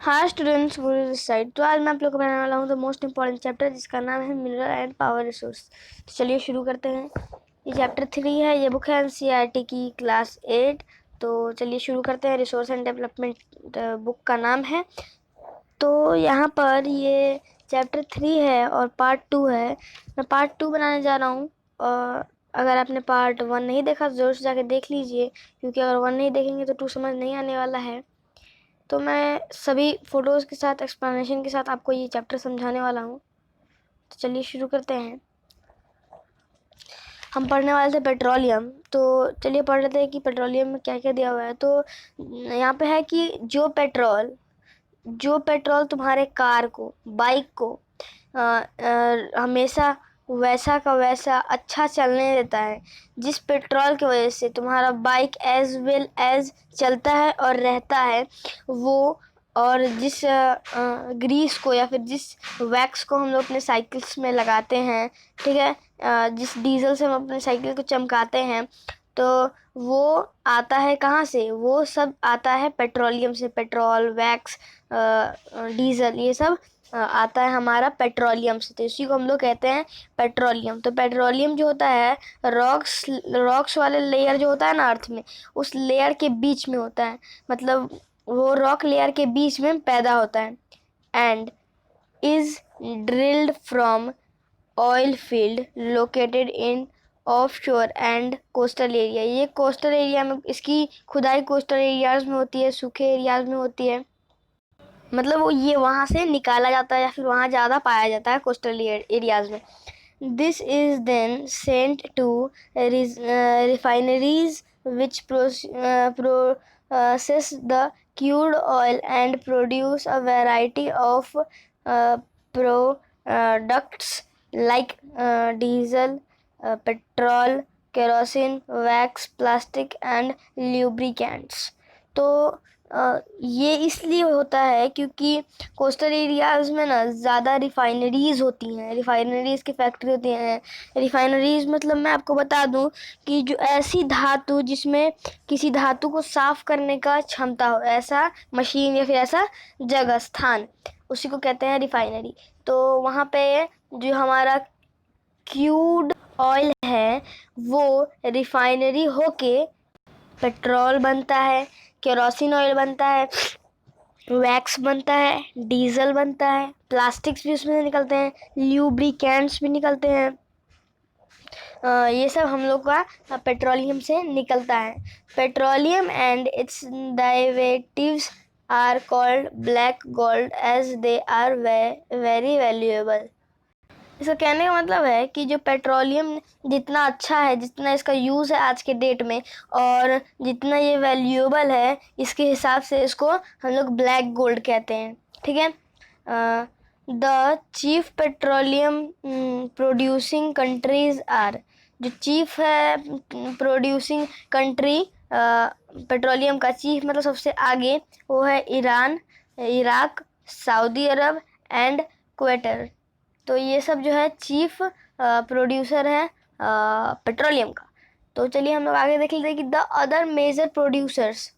हाँ students, Guru this side. तो आज मैं आप लोग को बनाने वाला हूँ द मोस्ट इम्पॉर्टेंट चैप्टर, जिसका नाम है मिनरल एंड पावर रिसोर्स। तो चलिए शुरू करते हैं। ये चैप्टर 3 है, ये बुक है एनसीईआरटी की क्लास 8। तो चलिए शुरू करते हैं। रिसोर्स एंड डेवलपमेंट बुक का नाम है। तो यहाँ पर ये चैप्टर 3 है और पार्ट 2 है। मैं पार्ट 2 बनाने जा रहा हूँ। और अगर आपने पार्ट 1 नहीं देखा तो ज़रूर से जाके देख लीजिए, क्योंकि अगर 1 नहीं देखेंगे तो 2 समझ नहीं आने वाला है। तो मैं सभी फ़ोटोज़ के साथ, एक्सप्लेनेशन के साथ आपको ये चैप्टर समझाने वाला हूँ। तो चलिए शुरू करते हैं। हम पढ़ने वाले थे पेट्रोलियम, तो चलिए पढ़ लेते हैं कि पेट्रोलियम में क्या क्या दिया हुआ है। तो यहाँ पे है कि जो पेट्रोल तुम्हारे कार को, बाइक को हमेशा वैसा का वैसा अच्छा चलने देता है, जिस पेट्रोल की वजह से तुम्हारा बाइक एज वेल एज चलता है और रहता है वो, और जिस ग्रीस को या फिर जिस वैक्स को हम लोग अपने साइकिल्स में लगाते हैं, ठीक है, जिस डीजल से हम अपने साइकिल को चमकाते हैं, तो वो आता है कहाँ से? वो सब आता है पेट्रोलियम से। पेट्रोल, वैक्स, डीजल, ये सब आता है हमारा पेट्रोलियम से। तो इसी को हम लोग कहते हैं पेट्रोलियम। तो पेट्रोलियम जो होता है, रॉक्स वाले लेयर जो होता है ना अर्थ में, उस लेयर के बीच में होता है। मतलब वो रॉक लेयर के बीच में पैदा होता है। And is drilled from oil field located in of शोर एंड कोस्टल एरिया। ये कोस्टल एरिया में, इसकी खुदाई कोस्टल एरियाज में होती है, सूखे एरियाज में होती है। मतलब वो ये वहाँ से निकाला जाता है या फिर वहाँ ज़्यादा पाया जाता है कोस्टल एरियाज में। This is then sent to refineries which process the crude oil and produce a variety of products like diesel, petrol, kerosene, wax, plastic and lubricants। तो ये इसलिए होता है क्योंकि कोस्टल एरियाज में ना ज़्यादा रिफाइनरीज होती हैं, रिफाइनरीज की फैक्ट्री होती हैं। रिफाइनरीज मतलब मैं आपको बता दूं कि जो ऐसी धातु जिसमें किसी धातु को साफ करने का क्षमता हो, ऐसा मशीन या फिर ऐसा जगह, स्थान, उसी को कहते हैं रिफाइनरी। तो वहाँ पे जो हमारा क्रूड ऑयल है वो रिफाइनरी होके पेट्रोल बनता है, केरोसिन ऑयल बनता है, वैक्स बनता है, डीजल बनता है, प्लास्टिक्स भी उसमें से निकलते हैं, ल्यूब्रिकेंट्स भी निकलते हैं। ये सब हम लोग का पेट्रोलियम से निकलता है। Petroleum and its derivatives are called black gold as they are very valuable. इसका कहने का मतलब है कि जो पेट्रोलियम जितना अच्छा है, जितना इसका यूज़ है आज के डेट में, और जितना ये वैल्यूएबल है, इसके हिसाब से इसको हम लोग ब्लैक गोल्ड कहते हैं। ठीक है। The chief petroleum producing countries are, जो चीफ है प्रोड्यूसिंग कंट्री, पेट्रोलियम का चीफ मतलब सबसे आगे, वो है Iran, Iraq, Saudi Arab and Qatar. तो ये सब जो है चीफ प्रोड्यूसर है पेट्रोलियम का। तो चलिए हम लोग आगे देख लेते हैं कि the other major producers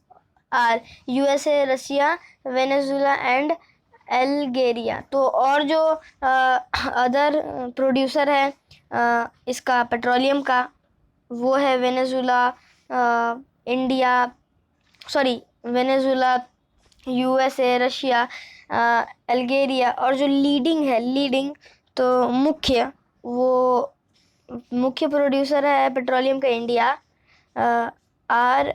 are USA, Russia, Venezuela and Algeria. तो और जो अदर प्रोड्यूसर है इसका पेट्रोलियम का, वो है Venezuela, India, sorry, Venezuela, USA, Russia, Algeria, और जो लीडिंग तो मुख्य प्रोड्यूसर है पेट्रोलियम का India. Are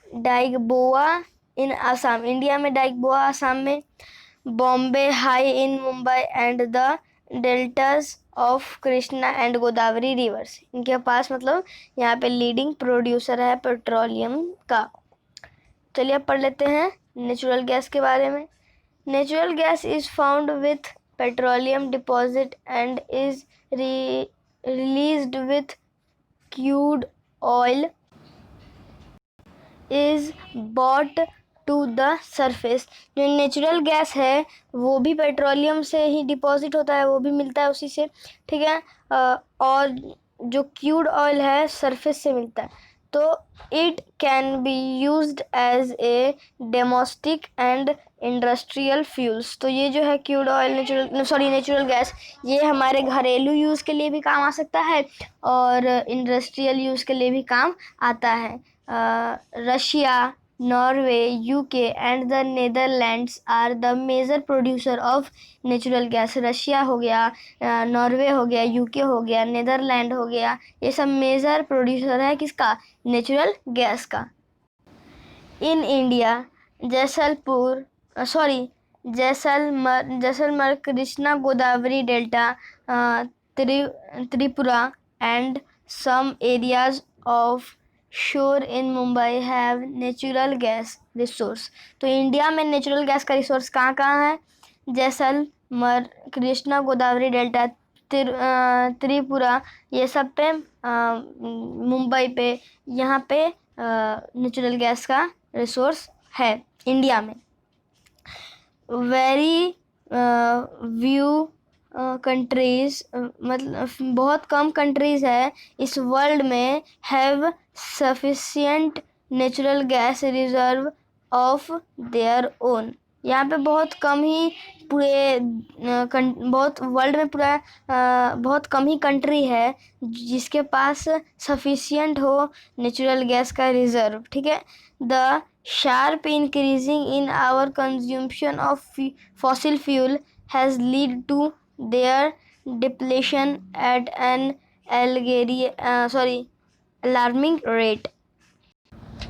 Digboi in Assam, India में डाइगबोआ आसाम में, Bombay high in Mumbai and the deltas of Krishna and Godavari rivers. इनके पास मतलब यहाँ पे लीडिंग प्रोड्यूसर है पेट्रोलियम का। चलिए अब पढ़ लेते हैं नेचुरल गैस के बारे में। Natural gas is found with petroleum deposit and is released with crude oil is bought to the surface. जो नेचुरल गैस है वो भी पेट्रोलियम से ही डिपॉजिट होता है, वो भी मिलता है उसी से। ठीक है। और जो क्रूड ऑयल है सरफेस से मिलता है। तो it can be used as a domestic and industrial fuels. तो ये जो है क्रूड ऑयल नेचुरल गैस, ये हमारे घरेलू यूज़ के लिए भी काम आ सकता है और इंडस्ट्रियल यूज़ के लिए भी काम आता है। Russia, Norway, UK and the Netherlands are the major producer of natural gas. Russia हो गया, नॉर्वे हो गया, यूके हो गया, नेदरलैंड हो गया, ये सब मेजर प्रोड्यूसर है किसका? नेचुरल गैस का। In India Jaisalmer, Krishna Godavari delta, Tripura and some areas of shore in Mumbai have natural gas resource. तो इंडिया में नेचुरल गैस का रिसोर्स कहाँ कहाँ है? जैसलमेर, कृष्णा गोदावरी डेल्टा, त्रिपुरा, ये सब पे, मुंबई पे, यहाँ पे नेचुरल गैस का रिसोर्स है इंडिया में। वेरी व्यू कंट्रीज, मतलब बहुत कम कंट्रीज है इस वर्ल्ड में have sufficient natural gas reserve of their own. यहाँ पे बहुत कम ही पूरे बहुत वर्ल्ड में पूरा बहुत कम ही कंट्री है जिसके पास सफिशिएंट हो नेचुरल गैस का रिजर्व, ठीक है। The sharp increasing in our consumption of fossil fuel has led to their depletion at an alarming rate।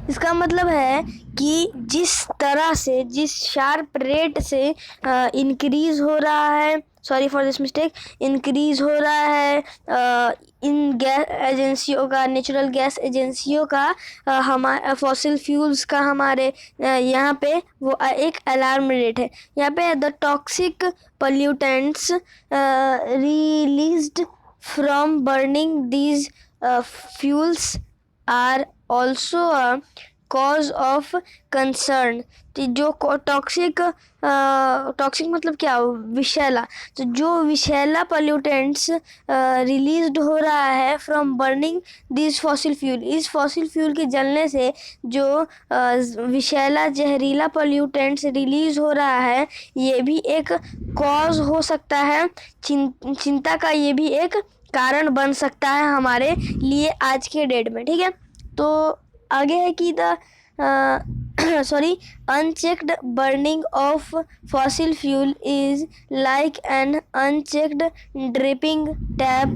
इसका मतलब है कि जिस तरह से, जिस शार्प रेट से इंक्रीज हो रहा है, sorry for this mistake, increase हो रहा है इन गैस एजेंसियों का, नेचुरल गैस एजेंसियों का, हमारे फॉसिल फ्यूल्स का हमारे यहाँ पे वो एक अलार्म रेट है। यहाँ पे the toxic pollutants released from burning these fuels are also a cause of concern. जो टॉक्सिक मतलब क्या? विषैला। तो जो विषैला पोल्यूटेंट्स रिलीज्ड हो रहा है from burning this fossil fuel, इस फॉसिल फ्यूल के जलने से जो विषैला जहरीला पोल्यूटेंट्स रिलीज हो रहा है, ये भी एक कॉज हो सकता है, चिंता का ये भी एक कारण बन सकता है हमारे लिए आज के डेट में, ठीक है। तो आगे है कि the unchecked burning of fossil fuel is like an unchecked dripping tap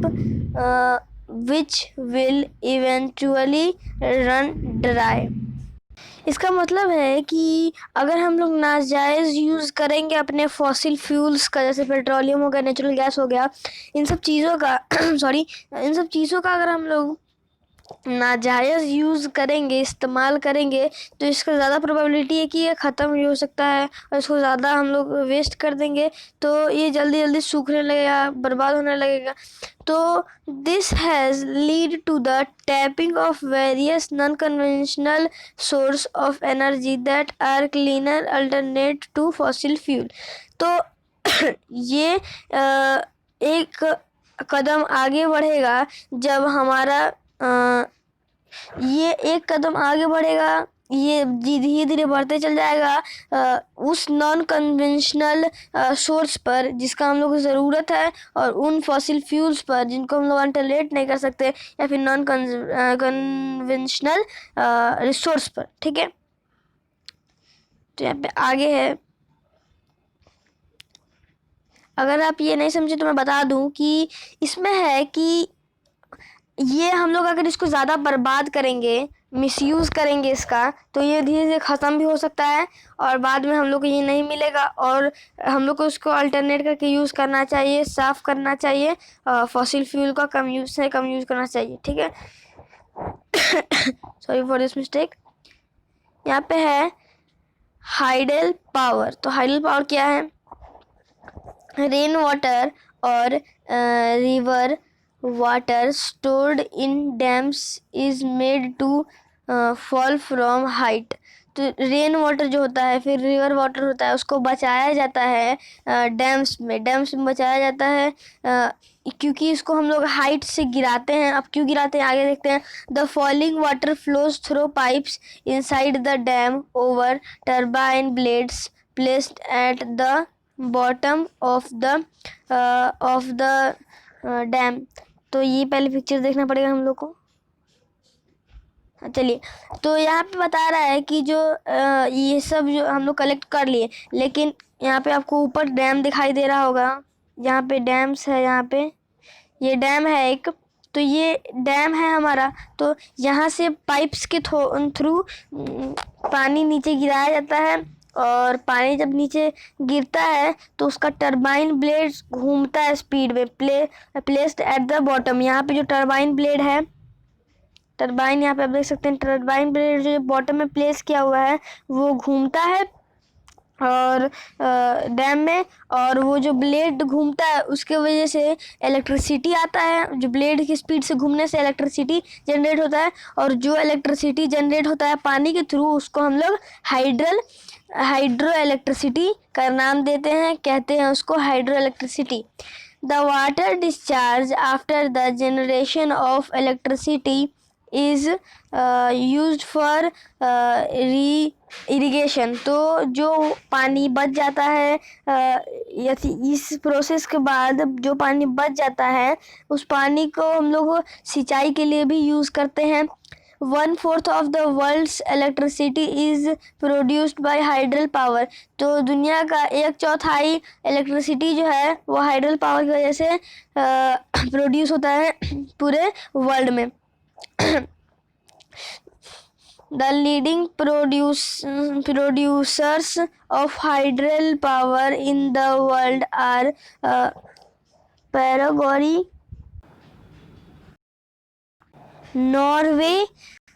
which will eventually run dry। इसका मतलब है कि अगर हम लोग नाजायज़ यूज़ करेंगे अपने फॉसिल फ्यूल्स का, जैसे पेट्रोलियम हो गया, नेचुरल गैस हो गया, इन सब चीज़ों का इन सब चीज़ों का अगर हम लोग नाजायज़ यूज़ करेंगे, इस्तेमाल करेंगे, तो इसका ज़्यादा प्रोबेबिलिटी है कि ये ख़त्म भी हो सकता है, और इसको ज़्यादा हम लोग वेस्ट कर देंगे तो ये जल्दी जल्दी सूखने लगेगा, बर्बाद होने लगेगा। तो this has lead to the tapping of various non conventional source of energy that are cleaner alternate to fossil fuel. तो ये एक कदम आगे बढ़ेगा जब हमारा ये एक कदम आगे बढ़ेगा, ये धीरे धीरे बढ़ते चल जाएगा उस नॉन कन्वेंशनल सोर्स पर जिसका हम लोग को ज़रूरत है, और उन फॉसिल फ्यूल्स पर जिनको हम लोग अल्टरनेट नहीं कर सकते, या फिर नॉन कन्वेंशनल रिसोर्स पर, ठीक है। तो यहाँ पे आगे है, अगर आप ये नहीं समझे तो मैं बता दूं कि इसमें है कि ये हम लोग अगर इसको ज़्यादा बर्बाद करेंगे, मिसयूज़ करेंगे इसका, तो ये धीरे धीरे ख़त्म भी हो सकता है और बाद में हम लोग को ये नहीं मिलेगा, और हम लोग को उसको अल्टरनेट करके यूज़ करना चाहिए, साफ़ करना चाहिए, फॉसिल फ्यूल का कम यूज़ करना चाहिए, ठीक है। Sorry for this mistake. यहाँ पे है हाइडल पावर। तो हाइडल पावर क्या है? रेन वाटर और river water stored in dams is made to fall from height। तो रेन वाटर जो होता है, फिर रिवर वाटर होता है, उसको बचाया जाता है डैम्स में बचाया जाता है, क्योंकि इसको हम लोग हाइट से गिराते हैं। अब क्यों गिराते हैं आगे देखते हैं। The falling water flows through pipes inside the dam over turbine blades placed at the bottom of the dam. तो ये पहले पिक्चर देखना पड़ेगा हम लोग को। चलिए, तो यहाँ पे बता रहा है कि जो ये सब जो हम लोग कलेक्ट कर लिए, लेकिन यहाँ पे आपको ऊपर डैम दिखाई दे रहा होगा। यहाँ पे डैम्स है, यहाँ पे ये डैम है एक। तो ये डैम है हमारा। तो यहाँ से पाइप्स के थ्रू पानी नीचे गिराया जाता है, और पानी जब नीचे गिरता है तो उसका टरबाइन ब्लेड घूमता है स्पीड में, प्लेस्ड एट द बॉटम। यहाँ पे जो टरबाइन ब्लेड है, टरबाइन यहाँ पे आप देख सकते हैं, टरबाइन ब्लेड जो बॉटम में प्लेस किया हुआ है वो घूमता है और डैम में, और वो जो ब्लेड घूमता है उसके वजह से इलेक्ट्रिसिटी आता है। जो ब्लेड की स्पीड से घूमने से इलेक्ट्रिसिटी जनरेट होता है, और जो इलेक्ट्रिसिटी जनरेट होता है पानी के थ्रू, उसको हम लोग हाइड्रो इलेक्ट्रिसिटी का नाम देते हैं, कहते हैं उसको hydro electricity. The water discharge after the generation of electricity is used for irrigation. तो जो पानी बच जाता है, इस प्रोसेस के बाद जो पानी बच जाता है, उस पानी को हम लोग सिंचाई के लिए भी यूज़ करते हैं। 1/4 of the world's electricity is produced by hydel power. तो दुनिया का 1/4 इलेक्ट्रिसिटी जो है वो हाइडल पावर की वजह से प्रोड्यूस होता है पूरे वर्ल्ड में। The leading producers of hydel power in the world are Paraguay, Norway,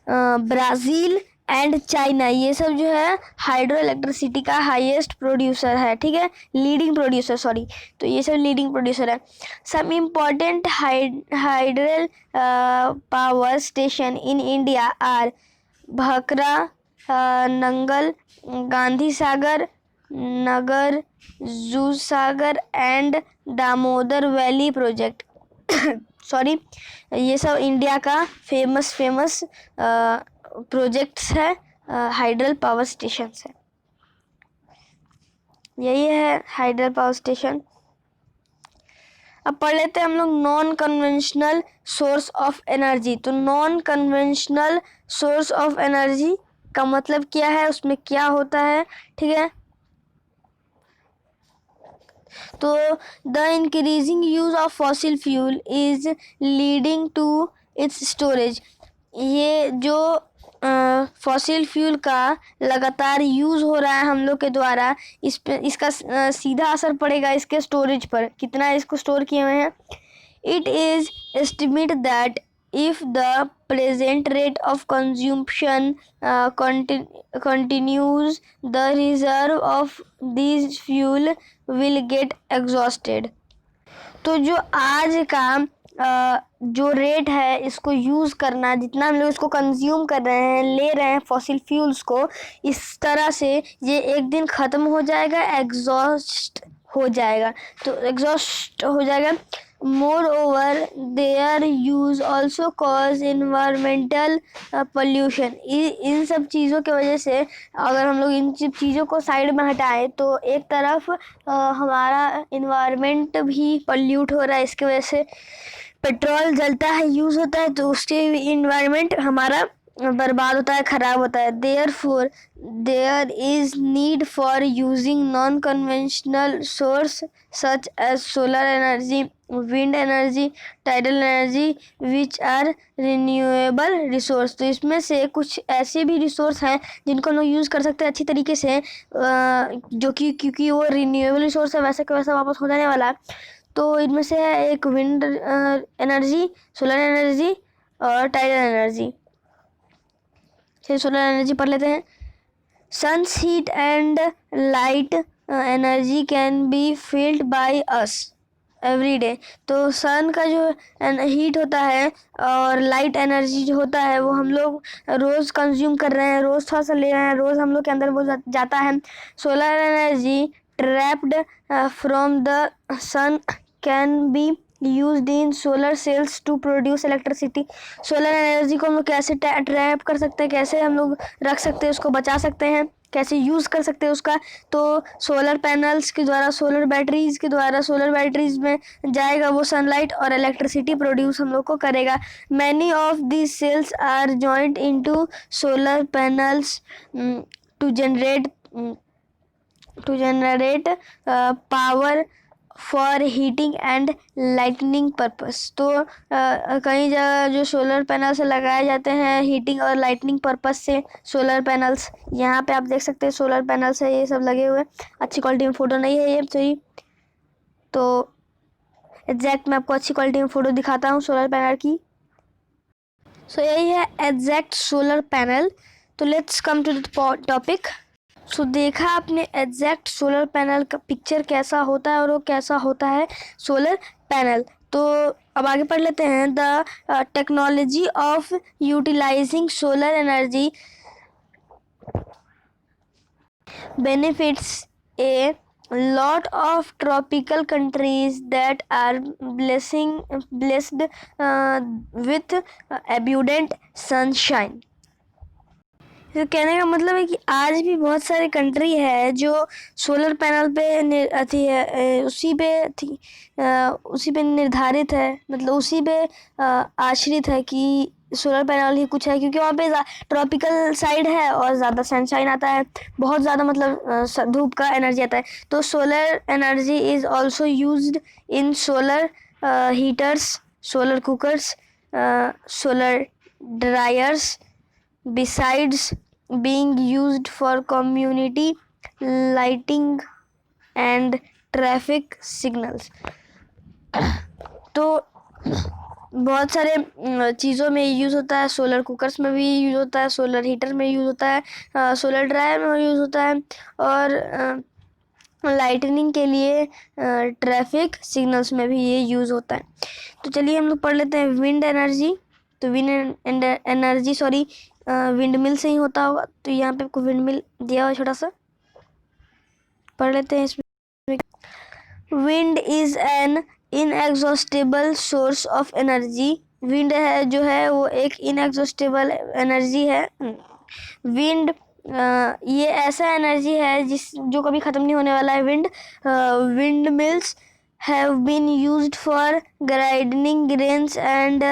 Brazil and China. ये सब जो है हाइड्रो इलेक्ट्रिसिटी का हाईएस्ट प्रोड्यूसर है, ठीक है, लीडिंग प्रोड्यूसर, सॉरी। तो ये सब लीडिंग प्रोड्यूसर है। Some important hydel power station in India are Bhakra, Nangal, Gandhi Sagar, Nagar जूसागर and Damodar valley project. Sorry, ये सब इंडिया का फेमस प्रोजेक्ट्स है, हाइडल पावर स्टेशन है। यही है हाइडल पावर स्टेशन। अब पढ़ लेते हैं हम लोग non conventional source of energy. तो non conventional source of energy का मतलब क्या है, उसमें क्या होता है, ठीक है। तो the increasing use of fossil fuel is leading to its storage. ये जो फॉसिल फ्यूल का लगातार यूज़ हो रहा है हम लोग के द्वारा, इसका सीधा असर पड़ेगा इसके स्टोरेज पर, कितना इसको स्टोर किए हुए हैं। It is estimate that if the present rate of consumption continues, the reserve of these fuel will get exhausted. तो जो आज का जो रेट है इसको यूज़ करना, जितना हम लोग इसको कंज्यूम कर रहे हैं, ले रहे हैं फॉसिल फ्यूल्स को, इस तरह से ये एक दिन ख़त्म हो जाएगा, एग्जॉस्ट हो जाएगा। तो एग्जॉस्ट हो जाएगा। More over their use also cause environmental pollution. इन सब चीज़ों की वजह से अगर हम लोग इन चीज़ों को साइड में हटाएं तो एक तरफ हमारा इन्वायरमेंट भी पोल्यूट हो रहा है। इसकी वजह से पेट्रोल जलता है, यूज़ होता है, तो उससे इन्वायरमेंट हमारा बर्बाद होता है, ख़राब होता है। Therefore there is need for using non conventional source such as solar energy, wind energy, tidal energy which are renewable resource. तो इसमें से कुछ ऐसे भी रिसोर्स हैं जिनको हम लोग यूज़ कर सकते हैं अच्छी तरीके से, जो कि क्योंकि वो रिन्यूएबल रिसोर्स है, वैसा का वैसा वापस हो जाने वाला। तो इनमें से है एक विंड एनर्जी, सोलर एनर्जी और टाइडल एनर्जी। फिर सोलर एनर्जी पढ़ लेते हैं। Sun's heat and light energy can be felt by us. Every day. तो सन का जो हीट होता है और लाइट एनर्जी जो होता है वो हम लोग रोज़ कंज्यूम कर रहे हैं, रोज़ थोड़ा सा ले रहे हैं, रोज़ हम लोग के अंदर वो जाता है। Solar energy trapped from the sun can be used in solar cells to produce electricity. Solar energy को हम लोग कैसे ट्रैप कर सकते हैं, कैसे हम लोग रख सकते हैं, उसको बचा सकते हैं, कैसे यूज़ कर सकते हैं उसका। तो सोलर पैनल्स के द्वारा, सोलर बैटरीज के द्वारा, सोलर बैटरीज में जाएगा वो सनलाइट और इलेक्ट्रिसिटी प्रोड्यूस हम लोग को करेगा। Many of this cells are joint into solar panels to generate power for heating and lightning purpose. तो कई जगह जो सोलर पैनल से लगाए जाते हैं हीटिंग और लाइटनिंग पर्पस से सोलर पैनल्स, यहाँ पे आप देख सकते हैं सोलर पैनल्स है ये सब लगे हुए। अच्छी क्वालिटी में फ़ोटो नहीं है ये सही, तो एग्जैक्ट मैं आपको अच्छी क्वालिटी में फ़ोटो दिखाता हूँ सोलर पैनल की। सो यही है एग्जैक्ट सोलर पैनल। तो let's come to the topic. So देखा आपने एग्जैक्ट सोलर पैनल का पिक्चर कैसा होता है और वो कैसा होता है सोलर पैनल। तो अब आगे पढ़ लेते हैं। The technology of utilising solar energy benefits a lot of tropical countries that are blessed with abundant sunshine। तो कहने का मतलब है कि आज भी बहुत सारी कंट्री है जो सोलर पैनल पे अथी है, उसी पे निर्धारित है, मतलब उसी पे आश्रित है कि सोलर पैनल ही कुछ है, क्योंकि वहाँ पे ट्रॉपिकल साइड है और ज़्यादा सनशाइन आता है, बहुत ज़्यादा मतलब धूप का एनर्जी आता है। तो solar energy is also used in solar heaters, solar cookers, solar dryers, besides being used for community lighting and traffic signals। तो बहुत सारे चीज़ों में यूज़ होता है। सोलर कुकर्स में भी यूज़ होता है, सोलर हीटर में यूज़ होता है, सोलर ड्रायर में यूज़ होता है, और लाइटनिंग के लिए ट्रैफिक सिग्नल्स में भी ये यूज़ होता है। तो चलिए हम लोग पढ़ लेते हैं विंड एनर्जी। तो विंड एनर्जी विंड मिल से ही होता होगा। तो यहाँ पे आपको विंड मिल दिया हुआ छोटा सा, पढ़ लेते हैं इसमें। Wind is an inexhaustible source of energy. Wind है जो है वो एक इनएग्जॉस्टेबल एनर्जी है। विंड ये ऐसा एनर्जी है जो कभी ख़त्म नहीं होने वाला है। Wind mills have been used for grinding grains and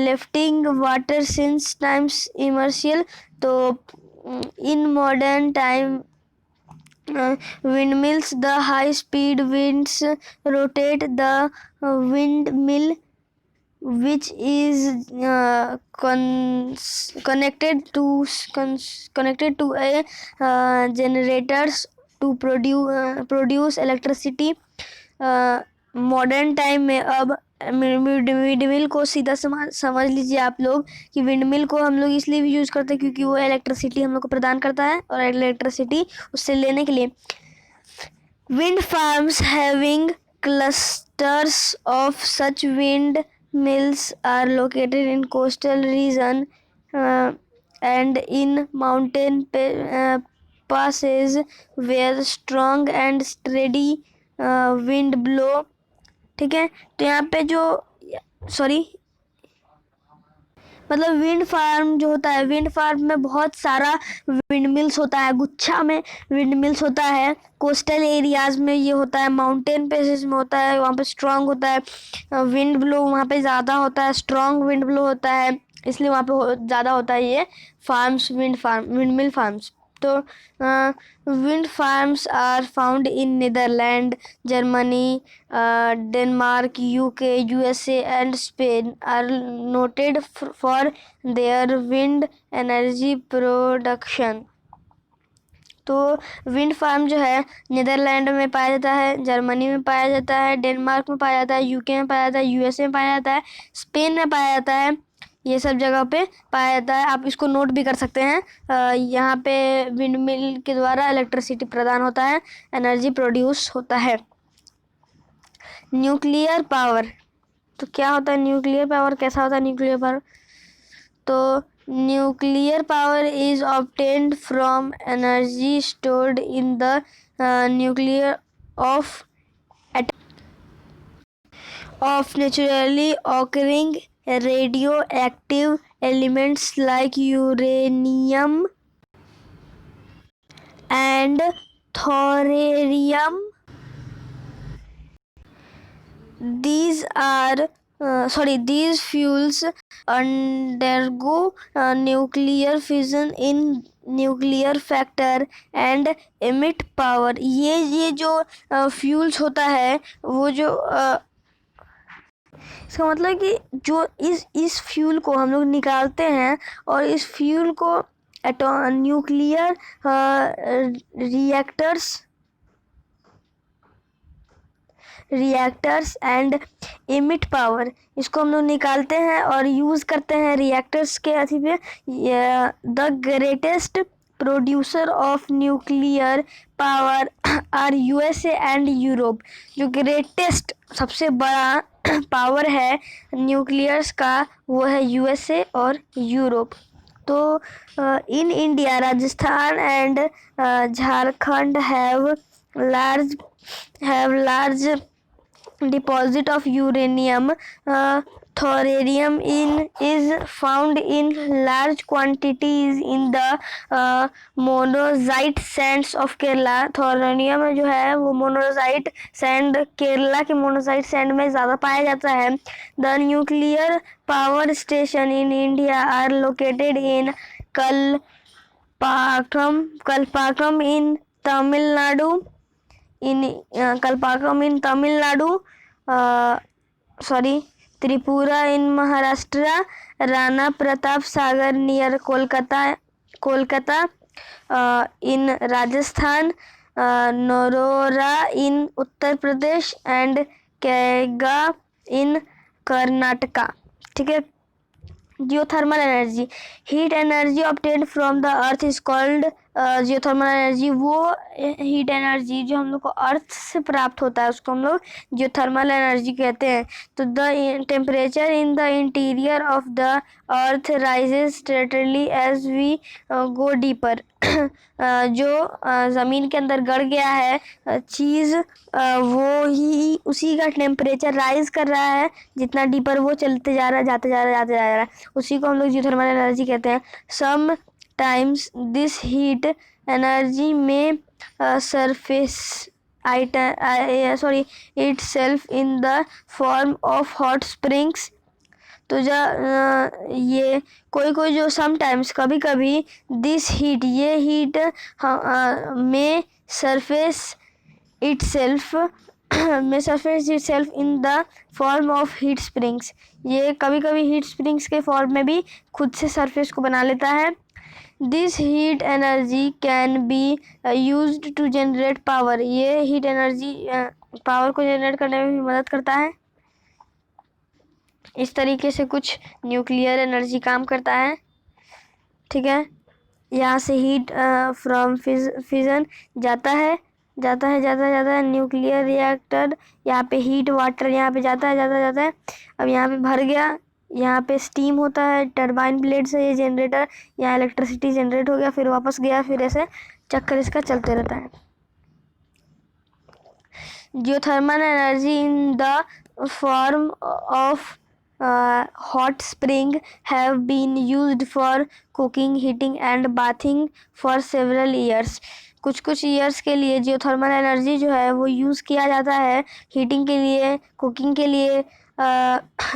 lifting water since times immemorial। तो in modern time windmills, the high speed winds rotate the windmill, which is connected to a generators to produce electricity। Modern time में अब windmill को सीधा समझ लीजिए आप लोग कि विंडमिल को हम लोग इसलिए भी यूज़ करते हैं क्योंकि वो इलेक्ट्रिसिटी हम लोग को प्रदान करता है, और इलेक्ट्रिसिटी उससे लेने के लिए wind farms having clusters of such wind mills are located in coastal region and in mountain passes where strong and steady wind blow. ठीक है, तो यहाँ पे जो मतलब विंड फार्म जो होता है, विंड फार्म में बहुत सारा विंड मिल्स होता है, गुच्छा में विंड मिल्स होता है। कोस्टल एरियाज में ये होता है, माउंटेन पेसेस में होता है, वहाँ पे स्ट्रांग होता है विंड ब्लो, वहाँ पे ज़्यादा होता है, स्ट्रांग विंड ब्लो होता है, इसलिए वहाँ पे ज़्यादा होता है ये फार्म्स, विंड मिल फार्म्स। तो wind farms are found in Netherland, Germany, Denmark, UK, USA and Spain are noted for their wind energy production. तो विंड फार्म जो है नीदरलैंड में पाया जाता है, जर्मनी में पाया जाता है, डेनमार्क में पाया जाता है, यूके में पाया जाता है, यूएसए में पाया जाता है, स्पेन में पाया जाता है, ये सब जगह पे पाया जाता है। आप इसको नोट भी कर सकते हैं। यहाँ पे विंड मिल के द्वारा इलेक्ट्रिसिटी प्रदान होता है, एनर्जी प्रोड्यूस होता है। न्यूक्लियर पावर, तो क्या होता है न्यूक्लियर पावर, कैसा होता है न्यूक्लियर पावर? तो nuclear power is obtained from energy stored in the nuclear of naturally occurring radioactive elements like uranium and thorium. These fuels undergo nuclear fission in nuclear factor and emit power. ये जो fuels होता है वो जो इसका मतलब कि जो इस फ्यूल को हम लोग निकालते हैं और इस फ्यूल को nuclear reactors and emit power, इसको हम लोग निकालते हैं और यूज़ करते हैं रिएक्टर्स के अथी पे. The greatest producer of nuclear power are USA and Europe. जो ग्रेटेस्ट सबसे बड़ा पावर है न्यूक्लियर्स का वो है यूएसए और यूरोप. तो in India Rajasthan and Jharkhand have large deposit of uranium. Thorium is found in large quantities in the monazite sands of Kerala. Thorium जो है वो मोनोजाइट सैंड, केरला के मोनोजाइट सैंड में ज़्यादा पाया जाता है. The nuclear power station in India are located in Kalpakkam in Tamil Nadu. Kalpakkam in Tamil Nadu, Tripura in Maharashtra, Rana Pratap Sagar near Kolkata in Rajasthan, Narora in Uttar Pradesh and Kaiga in Karnataka. ठीक है. Geothermal energy, heat energy obtained from the earth is called geothermal energy. वो heat energy जो हम लोग को अर्थ से प्राप्त होता है उसको हम लोग जियोथर्मल एनर्जी कहते हैं. तो the temperature in the interior of the earth rises steadily as we go deeper. जो ज़मीन के अंदर गड़ गया है चीज़, वो ही उसी का टेम्परेचर राइज कर रहा है जितना डीपर वो चलते जा रहा है, उसी को हम लोग जियोथर्मल एनर्जी कहते हैं. Sometimes this heat energy may surface itself in the form of hot springs. तो ये कोई जो समटाइम्स कभी दिस हीट, ये हीट में surface itself in the form of heat springs. ये कभी हीट स्प्रिंग्स के फॉर्म में भी खुद से सरफेस को बना लेता है. This heat energy can be used to generate power. ये हीट एनर्जी पावर को जनरेट करने में भी मदद करता है. इस तरीके से कुछ न्यूक्लियर एनर्जी काम करता है. ठीक है. यहाँ से हीट फ्रॉम फिजन जाता है न्यूक्लियर रिएक्टर. यहाँ पे हीट वाटर यहाँ पे जाता है. अब यहाँ पे भर गया, यहाँ पे स्टीम होता है टरबाइन ब्लेड से. ये जनरेटर, यहाँ इलेक्ट्रिसिटी जनरेट हो गया, फिर वापस गया, फिर ऐसे चक्कर इसका चलते रहता है. Geothermal energy in the form of hot spring have been used for cooking, heating and bathing for several years. कुछ ईयर्स के लिए जियोथर्मल एनर्जी जो है वो यूज़ किया जाता है हीटिंग के लिए, कुकिंग के लिए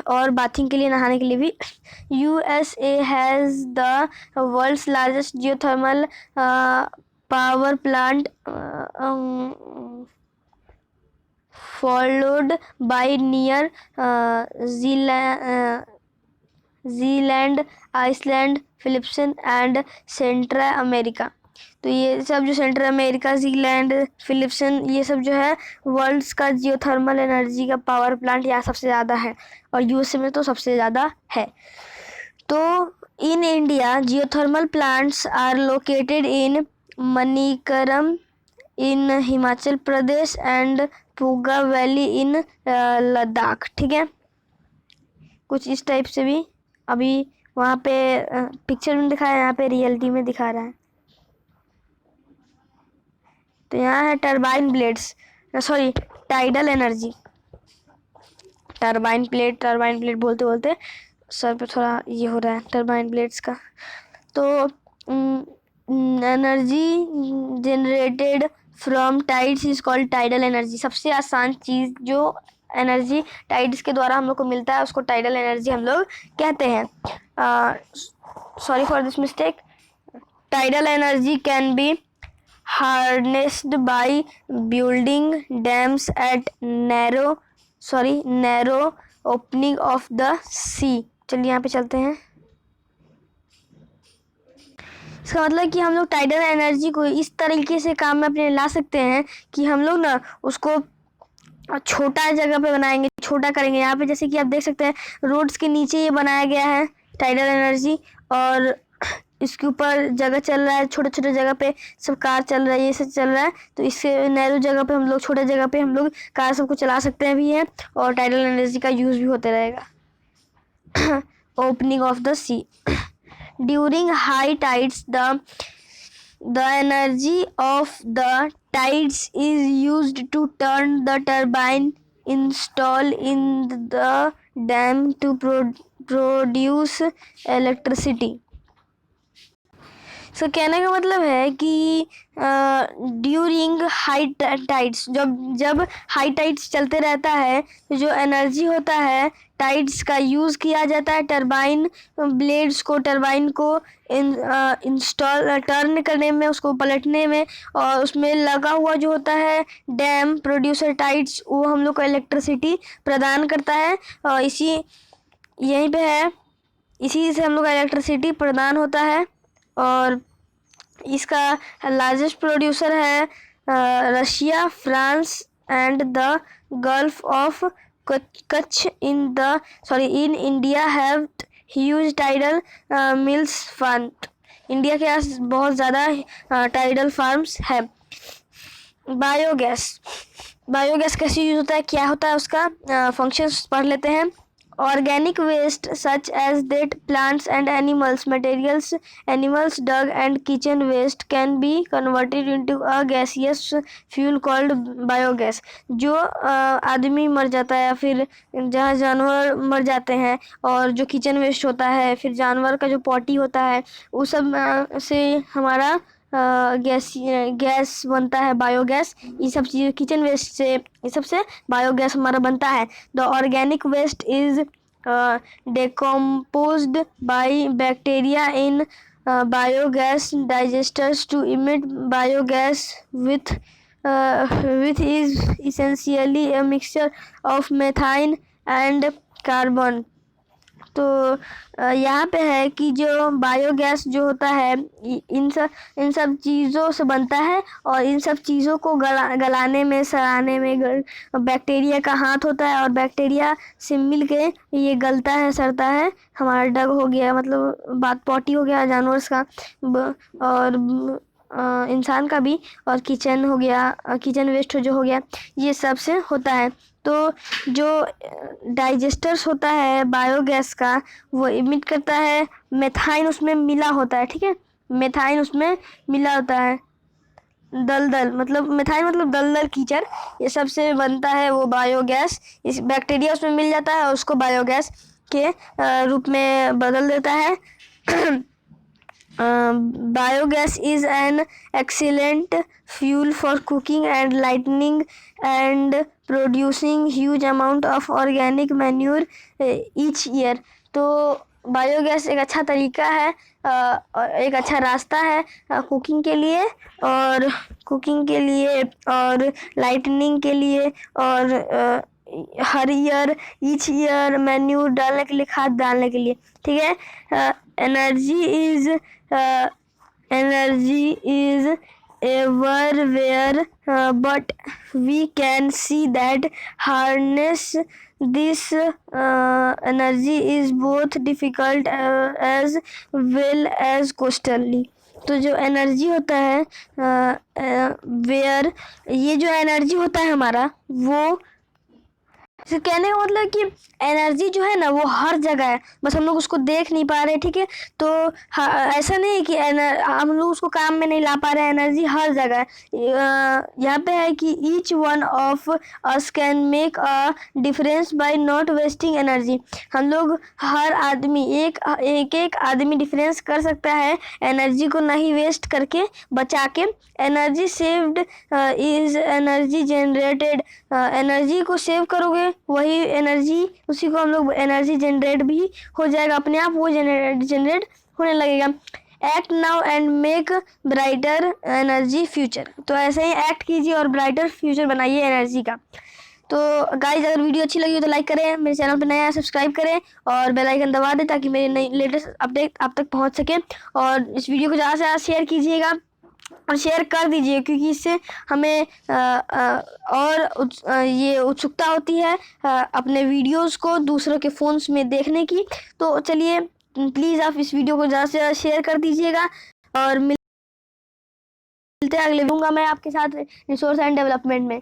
और बाथिंग के लिए, नहाने के लिए भी. USA has the world's largest geothermal power plant followed by near Zealand, Iceland, Philippines and Central America. तो ये सब जो सेंट्रल अमेरिका, जीलैंड, फिलिप्सन, ये सब जो है वर्ल्ड्स का जियोथर्मल एनर्जी का पावर प्लांट यहाँ सबसे ज़्यादा है और यूएसए में तो सबसे ज़्यादा है. तो in India geothermal plants are located in Manikaran in Himachal Pradesh and Puga valley in Ladakh, ठीक है। कुछ इस टाइप से भी अभी वहाँ पे पिक्चर में दिखाया है, यहाँ पे रियलिटी में दिखा रहा है। तो यहाँ है turbine blades, sorry tidal energy. Turbine plate बोलते बोलते सर पे थोड़ा ये हो रहा है टरबाइन ब्लेड्स का। तो energy generated from tides is called tidal energy. सबसे आसान चीज जो एनर्जी टाइड्स के द्वारा हम लोग को मिलता है उसको टाइडल एनर्जी हम लोग कहते हैं। Sorry for this mistake. Tidal energy can B harnessed by building dams at narrow opening of the sea। चलिए यहाँ पे चलते हैं। इसका मतलब कि हम लोग टाइडल एनर्जी को इस तरीके से काम में अपने ला सकते हैं कि हम लोग ना उसको छोटा जगह पे बनाएंगे, छोटा करेंगे। यहाँ पे जैसे कि आप देख सकते हैं रोड्स के नीचे ये बनाया गया है टाइडल एनर्जी, और इसके ऊपर जगह चल रहा है, छोटे छोटे जगह पे सब कार चल रहा है, ये सब चल रहा है। तो इससे नैरो जगह पे हम लोग, छोटे जगह पे हम लोग कार सबको चला सकते हैं भी हैं, और टाइडल एनर्जी का यूज भी होते रहेगा। Opening of the sea during high tides the energy of the tides is used to turn the turbine installed in the dam to produce electricity। सो कहने का मतलब है कि ड्यूरिंग हाई टाइड्स, जब हाई टाइड्स चलते रहता है तो जो एनर्जी होता है टाइड्स का यूज़ किया जाता है टरबाइन ब्लेड्स को, टरबाइन को इंस्टॉल टर्न करने में, उसको पलटने में, और उसमें लगा हुआ जो होता है डैम प्रोड्यूसर टाइड्स, वो हम लोग को इलेक्ट्रिसिटी प्रदान करता है। और यहीं पे है, इसी से हम लोग का इलेक्ट्रिसिटी प्रदान होता है। और इसका लार्जेस्ट प्रोड्यूसर है Russia, France and the Gulf of Kutch in India have huge tidal mills farm. India के पास बहुत ज़्यादा टाइडल फार्म्स है। बायोगैस कैसे यूज होता है, क्या होता है उसका फंक्शंस पढ़ लेते हैं। Organic waste such as that plants and animals dug and kitchen waste can be converted into a gaseous fuel called biogas। जो आदमी मर जाता है या फिर जहाँ जानवर मर जाते हैं, और जो किचन वेस्ट होता है, फिर जानवर का जो पॉटी होता है, वो सब से हमारा गैस बनता है, बायोगैस। ये सब चीज़ किचन वेस्ट से, ये सब से बायोगैस हमारा बनता है। The organic waste is decomposed by bacteria in biogas digesters to emit biogas with is essentially a mixture of methane and carbon। तो यहाँ पे है कि जो बायोगैस जो होता है इन सब चीज़ों से बनता है, और इन सब चीज़ों को गलाने में, सड़ाने में बैक्टीरिया का हाथ होता है, और बैक्टीरिया से मिल के ये गलता है, सड़ता है। हमारा डग हो गया, मतलब बात पॉटी हो गया जानवर का, और इंसान का भी, और किचन हो गया, किचन वेस्ट जो हो गया, ये सब से होता है। तो जो डाइजेस्टर्स होता है बायोगैस का, वो इमिट करता है मेथाइन, उसमें मिला होता है, ठीक है। मेथाइन उसमें मिला होता है, दलदल मतलब मेथाइन मतलब दलदल कीचड़, ये सब से बनता है वो बायोगैस। इस बैक्टीरिया उसमें मिल जाता है और उसको बायोगैस के रूप में बदल देता है। Biogas is an excellent fuel for cooking and lighting and producing huge amount of organic manure each year। तो बायोगैस एक अच्छा तरीका है, एक अच्छा रास्ता है कुकिंग के लिए, और लाइटनिंग के लिए, और हर ईयर ईच ईयर मैन्यूर डालने के लिए, खाद डालने के लिए, ठीक है। Energy is everywhere, but we can see that harness this energy is both difficult as well as costly। तो जो एनर्जी होता है वेयर, ये जो एनर्जी होता है हमारा, वो तो कहने का मतलब कि एनर्जी जो है ना वो हर जगह है, बस हम लोग उसको देख नहीं पा रहे, ठीक है। तो ऐसा नहीं है कि हम लोग उसको काम में नहीं ला पा रहे हैं, एनर्जी हर जगह है। यहाँ पे है कि each one of us can make a difference bye not wasting energy. हम लोग हर आदमी एक आदमी डिफरेंस कर सकता है एनर्जी को नहीं वेस्ट करके, बचा के। Energy saved is energy generated. Energy को सेव करोगे वही एनर्जी, उसी को हम लोग एनर्जी जनरेट भी हो जाएगा अपने आप, वो जनरेट होने लगेगा। Act now and make brighter energy future. तो ऐसे ही एक्ट कीजिए और ब्राइटर फ्यूचर बनाइए एनर्जी का। तो गाइज अगर वीडियो अच्छी लगी हो तो लाइक करें, मेरे चैनल पर नया है सब्सक्राइब करें और बेल आइकन दबा दें ताकि मेरी नई लेटेस्ट अपडेट आप तक पहुंच सके। और इस वीडियो को ज़्यादा से ज़्यादा शेयर कीजिएगा और शेयर कर दीजिए, क्योंकि इससे हमें ये उत्सुकता होती है अपने वीडियोस को दूसरों के फ़ोन्स में देखने की। तो चलिए प्लीज़ आप इस वीडियो को ज़्यादा से ज़्यादा शेयर कर दीजिएगा और मिलते हैं अगले, दूंगा मैं आपके साथ रिसोर्स एंड डेवलपमेंट में।